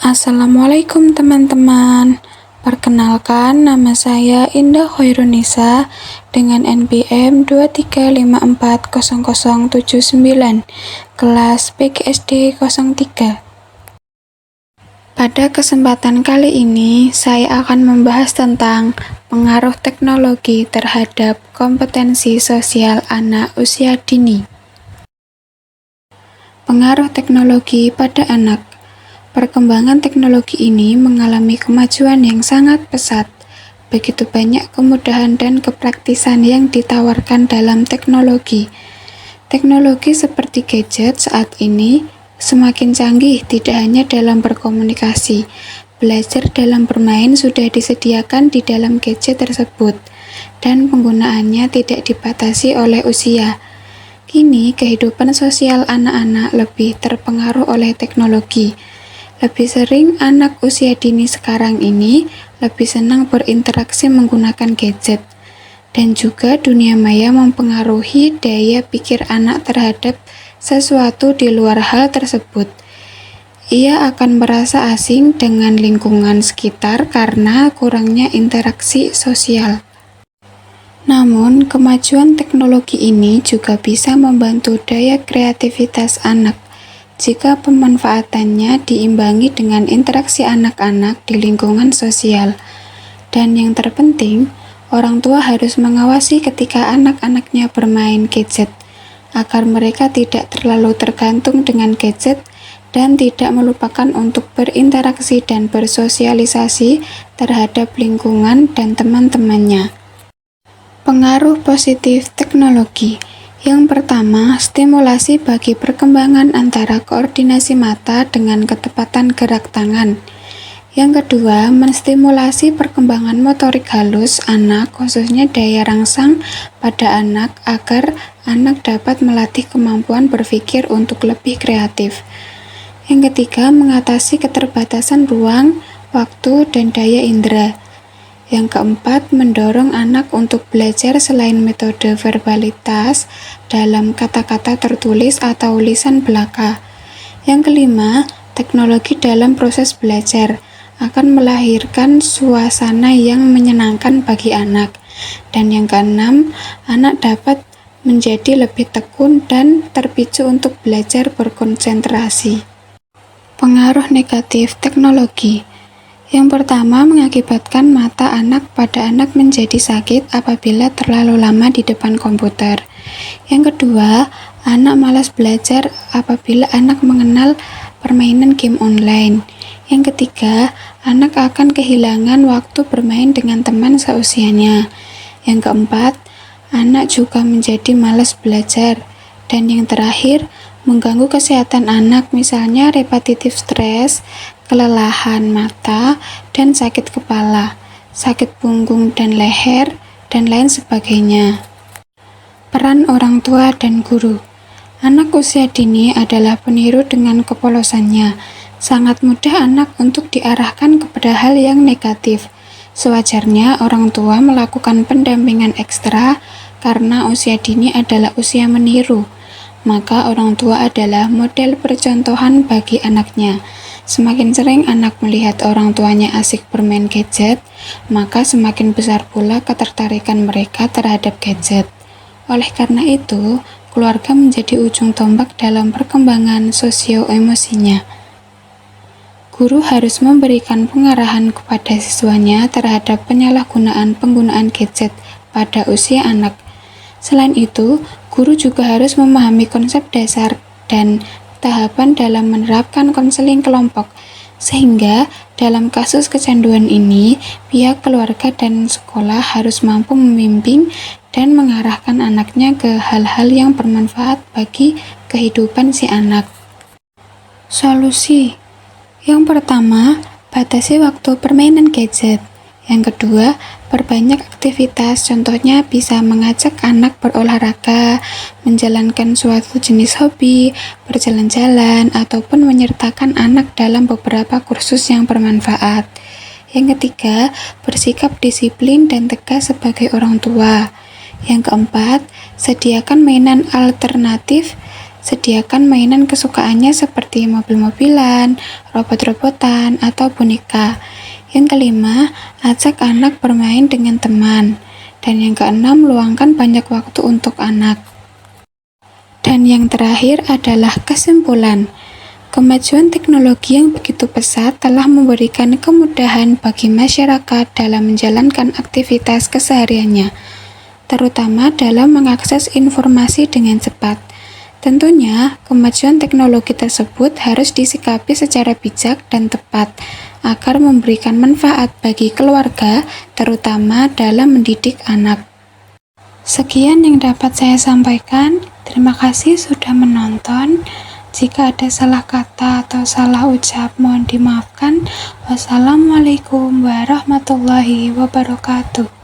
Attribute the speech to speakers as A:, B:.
A: Assalamualaikum teman-teman. Perkenalkan, nama saya Indah Khairunisa dengan NPM 235400079, kelas PGSD 03. Pada kesempatan kali ini, saya akan membahas tentang pengaruh teknologi terhadap kompetensi sosial anak usia dini. Pengaruh teknologi pada anak. Perkembangan teknologi ini mengalami kemajuan yang sangat pesat. Begitu banyak kemudahan dan kepraktisan yang ditawarkan dalam teknologi. Teknologi seperti gadget saat ini semakin canggih tidak hanya dalam berkomunikasi. Belajar dalam bermain sudah disediakan di dalam gadget tersebut, dan penggunaannya tidak dibatasi oleh usia. Kini, kehidupan sosial anak-anak lebih terpengaruh oleh teknologi. Lebih sering anak usia dini sekarang ini lebih senang berinteraksi menggunakan gadget, dan juga dunia maya mempengaruhi daya pikir anak terhadap sesuatu di luar hal tersebut. Ia akan merasa asing dengan lingkungan sekitar karena kurangnya interaksi sosial. Namun, kemajuan teknologi ini juga bisa membantu daya kreativitas anak jika pemanfaatannya diimbangi dengan interaksi anak-anak di lingkungan sosial. Dan yang terpenting, orang tua harus mengawasi ketika anak-anaknya bermain gadget, agar mereka tidak terlalu tergantung dengan gadget dan tidak melupakan untuk berinteraksi dan bersosialisasi terhadap lingkungan dan teman-temannya. Pengaruh positif teknologi. Yang pertama, stimulasi bagi perkembangan antara koordinasi mata dengan ketepatan gerak tangan. Yang kedua, menstimulasi perkembangan motorik halus anak, khususnya daya rangsang pada anak, agar anak dapat melatih kemampuan berpikir untuk lebih kreatif. Yang ketiga, mengatasi keterbatasan ruang, waktu, dan daya indera. Yang keempat, mendorong anak untuk belajar selain metode verbalitas dalam kata-kata tertulis atau lisan belaka. Yang kelima, teknologi dalam proses belajar akan melahirkan suasana yang menyenangkan bagi anak. Dan yang keenam, anak dapat menjadi lebih tekun dan terpicu untuk belajar berkonsentrasi. Pengaruh negatif teknologi. Yang pertama, mengakibatkan mata anak pada anak menjadi sakit apabila terlalu lama di depan komputer. Yang kedua, anak malas belajar apabila anak mengenal permainan game online. Yang ketiga, anak akan kehilangan waktu bermain dengan teman seusianya. Yang keempat, anak juga menjadi malas belajar. Dan yang terakhir, mengganggu kesehatan anak, misalnya repetitif stres, kelelahan mata, dan sakit kepala, sakit punggung dan leher, dan lain sebagainya. Peran orang tua dan guru. Anak usia dini adalah peniru dengan kepolosannya. Sangat mudah anak untuk diarahkan kepada hal yang negatif. Sewajarnya orang tua melakukan pendampingan ekstra karena usia dini adalah usia meniru. Maka orang tua adalah model percontohan bagi anaknya. Semakin sering anak melihat orang tuanya asik bermain gadget, maka semakin besar pula ketertarikan mereka terhadap gadget. Oleh karena itu, keluarga menjadi ujung tombak dalam perkembangan sosio-emosinya. Guru harus memberikan pengarahan kepada siswanya terhadap penyalahgunaan penggunaan gadget pada usia anak. Selain itu, guru juga harus memahami konsep dasar dan tahapan dalam menerapkan konseling kelompok, sehingga dalam kasus kecanduan ini, pihak keluarga dan sekolah harus mampu membimbing dan mengarahkan anaknya ke hal-hal yang bermanfaat bagi kehidupan si anak. Solusi. Yang pertama, batasi waktu permainan gadget. Yang kedua, perbanyak aktivitas, contohnya bisa mengajak anak berolahraga, menjalankan suatu jenis hobi, berjalan-jalan, ataupun menyertakan anak dalam beberapa kursus yang bermanfaat. Yang ketiga, bersikap disiplin dan tegas sebagai orang tua. Yang keempat, sediakan mainan alternatif Sediakan mainan kesukaannya seperti mobil-mobilan, robot-robotan, atau boneka. Yang kelima, ajak anak bermain dengan teman. Dan yang keenam, luangkan banyak waktu untuk anak. Dan yang terakhir adalah kesimpulan. Kemajuan teknologi yang begitu pesat telah memberikan kemudahan bagi masyarakat dalam menjalankan aktivitas kesehariannya, terutama dalam mengakses informasi dengan cepat. Tentunya, kemajuan teknologi tersebut harus disikapi secara bijak dan tepat agar memberikan manfaat bagi keluarga, terutama dalam mendidik anak. Sekian yang dapat saya sampaikan. Terima kasih sudah menonton. Jika ada salah kata atau salah ucap, mohon dimaafkan. Wassalamualaikum warahmatullahi wabarakatuh.